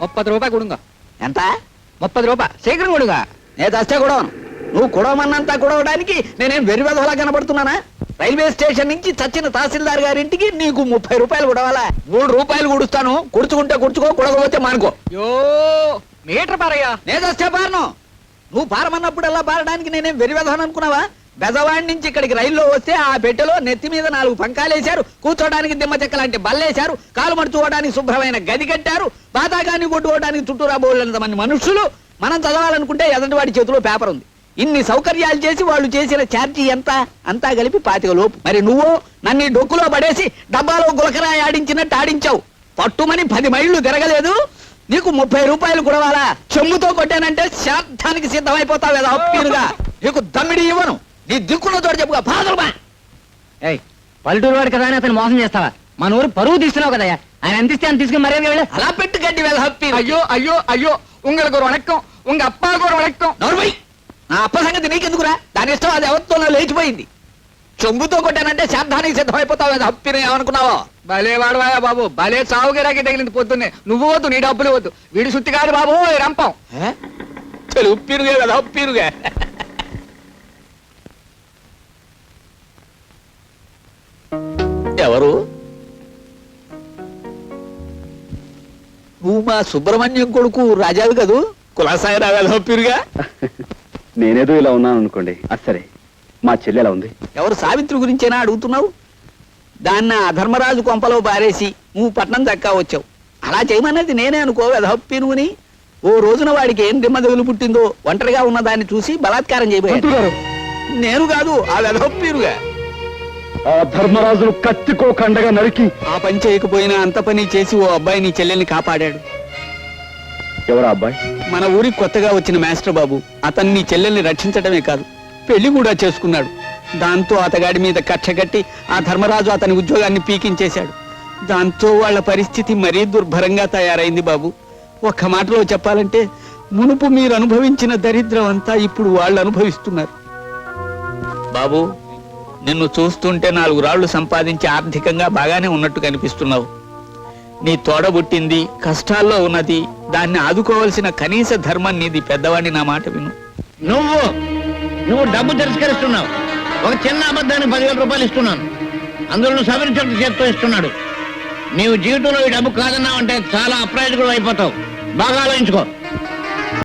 30 రూపాయలు కొడుగా. ఎంత? 30 రూపాయలు శీఘ్రం కొడుగా. నేను దస్తే కొడవను. నువ్వు కొడవమన్నంతా కొడవడానికి నేనేం వెర్రివెధలా కనబడుతున్నానా? రైల్వే స్టేషన్ నుంచి చచ్చిన తహసీల్దార్ గారింటికి నీకు 30 రూపాయలు కొడవాలా? 3 రూపాయలు కుడుస్తాను. కుడుచుకుంటే కుడుచుకో, కుడకపోతే మానుకో. యో మీటర్ పారయ్యా. నేను దస్తే పారను. నువ్వు పారమన్నప్పుడల్లా పారడానికి నేనేం వెర్రివెధని అనుకున్నావా? బెజవాడి నుంచి ఇక్కడికి రైల్లో వస్తే ఆ పెట్టెలో నెత్తి మీద 4 పంకాలేశారు, కూర్చోడానికి దిమ్మ చెక్క లాంటి బల్లేశారు, కాలు మడుచుకోవడానికి శుభ్రమైన గది కట్టారు, బాతాగాన్ని కొట్టుకోవడానికి చుట్టూరా బోళ్ళంత మంది మనుషులు. మనం చదవాలనుకుంటే ఎదంటి వాడి చేతిలో పేపర్ ఉంది. ఇన్ని సౌకర్యాలు చేసి వాళ్ళు చేసిన ఛార్జీ ఎంత? అంతా కలిపి 25 లోపు. మరి నువ్వు నన్ను డొక్కులో పడేసి డబ్బాలో గులకరాయి ఆడించినట్టు ఆడించావు. పట్టుమని 10 మైళ్ళు తిరగలేదు, నీకు 30 రూపాయలు కొడవాలా? చెమ్ముతో కొట్టానంటే శార్థానికి సిద్ధమైపోతావు కదా అప్పీరుగా. నీకు దమ్మిడి ఇవ్వను. నీ దిక్కులో తోడు చెప్పుగా పాదలుమా. పల్లెటూరు వాడు కదా అని అతను మోసం చేస్తావా? మన ఊరు పరువు తీస్తున్నావు కదా. ఆయన ఎంత ఇస్తే అంత తీసుకుని మర్యాద వెళ్ళి అలా పెట్టు గడ్డి వేల హప్పి. అయ్యో అయ్యో అయ్యో உங்களுக்கு ஒரு வணக்கம், உங்க அப்பாவுக்கு ஒரு வணக்கம். నోర్మై, నా అప్ప సంగతి నీకెందుకురా? దాని ఇష్టం అది ఎవరితో లేచిపోయింది. చెంబుతో కొట్టానంటే శార్థానికి సిద్ధమైపోతావు కదా హప్పిని. ఏమనుకున్నావో? భలే వాడువాయా బాబు, భలే చావుగిరాకి తగిలింది పొద్దున్నే. నువ్వు వద్దు, నీ డబ్బులు వద్దు. వీడి సుత్తి కాదు బాబు రంపం. ఉప్పిరుగే కదా ఉప్పిరుగే. ఎవరు? నువ్వు మా సుబ్రహ్మణ్యం కొడుకు రాజావి కదూ? కులాసాయి రావేదా ఉప్పిరుగా? నేనేదో ఇలా ఉన్నాను అనుకోండి. సరే, మా చెల్లె ఎలా ఉంది? ఎవరు? సావిత్రి గురించేనా అడుగుతున్నావు? దాన్ని ఆ ధర్మరాజు కొంపలో బారేసి నువ్వు పట్నం దక్కా వచ్చావు. అలా చేయమన్నది నేనే అనుకో వెధప్పినుని. ఓ రోజున వాడికి ఏం దిమ్మదగులు పుట్టిందో ఒంటరిగా ఉన్న దాన్ని చూసి బలాత్కారం చేయబోయారు. నేను కాదు, ఆ వెధప్పిరుగా. ఆ ధర్మరాజును కత్తికో కండగా నరికి ఆ పని చేయకపోయినా అంత పని చేసి ఓ అబ్బాయి నీ చెల్లెల్ని కాపాడాడు. ఎవరా అబ్బాయి? మన ఊరికి కొత్తగా వచ్చిన మాస్టర్ బాబు. అతన్ని నీ చెల్లెల్ని రక్షించడమే కాదు, పెళ్లి కూడా చేసుకున్నాడు. దాంతో అతగాడి మీద కక్ష కట్టి ఆ ధర్మరాజు అతని ఉద్యోగాన్ని పీకించేశాడు. దాంతో వాళ్ళ పరిస్థితి మరీ దుర్భరంగా తయారైంది బాబు. ఒక్క మాటలో చెప్పాలంటే మునుపు మీరు అనుభవించిన దరిద్రం అంతా ఇప్పుడు వాళ్ళు అనుభవిస్తున్నారు. బాబు, నిన్ను చూస్తుంటే 4 రాళ్లు సంపాదించి ఆర్థికంగా బాగానే ఉన్నట్టు కనిపిస్తున్నావు. నీ తోడబుట్టింది కష్టాల్లో ఉన్నది, దాన్ని ఆదుకోవాల్సిన కనీస ధర్మం నీది. పెద్దవాడిని నా మాట విను. నువ్వు డబ్బు తిరస్కరిస్తున్నావు. ఒక చిన్న అబద్ధానికి 10,000 రూపాయలు ఇస్తున్నాను. అందులో నువ్వు సవరించడం చేత్తో ఇస్తున్నాడు. నీవు జీవితంలో ఈ డబ్బు కాదన్నావంటే చాలా అప్రయోజకుడు అయిపోతావు. బాగా ఆలోచించుకో.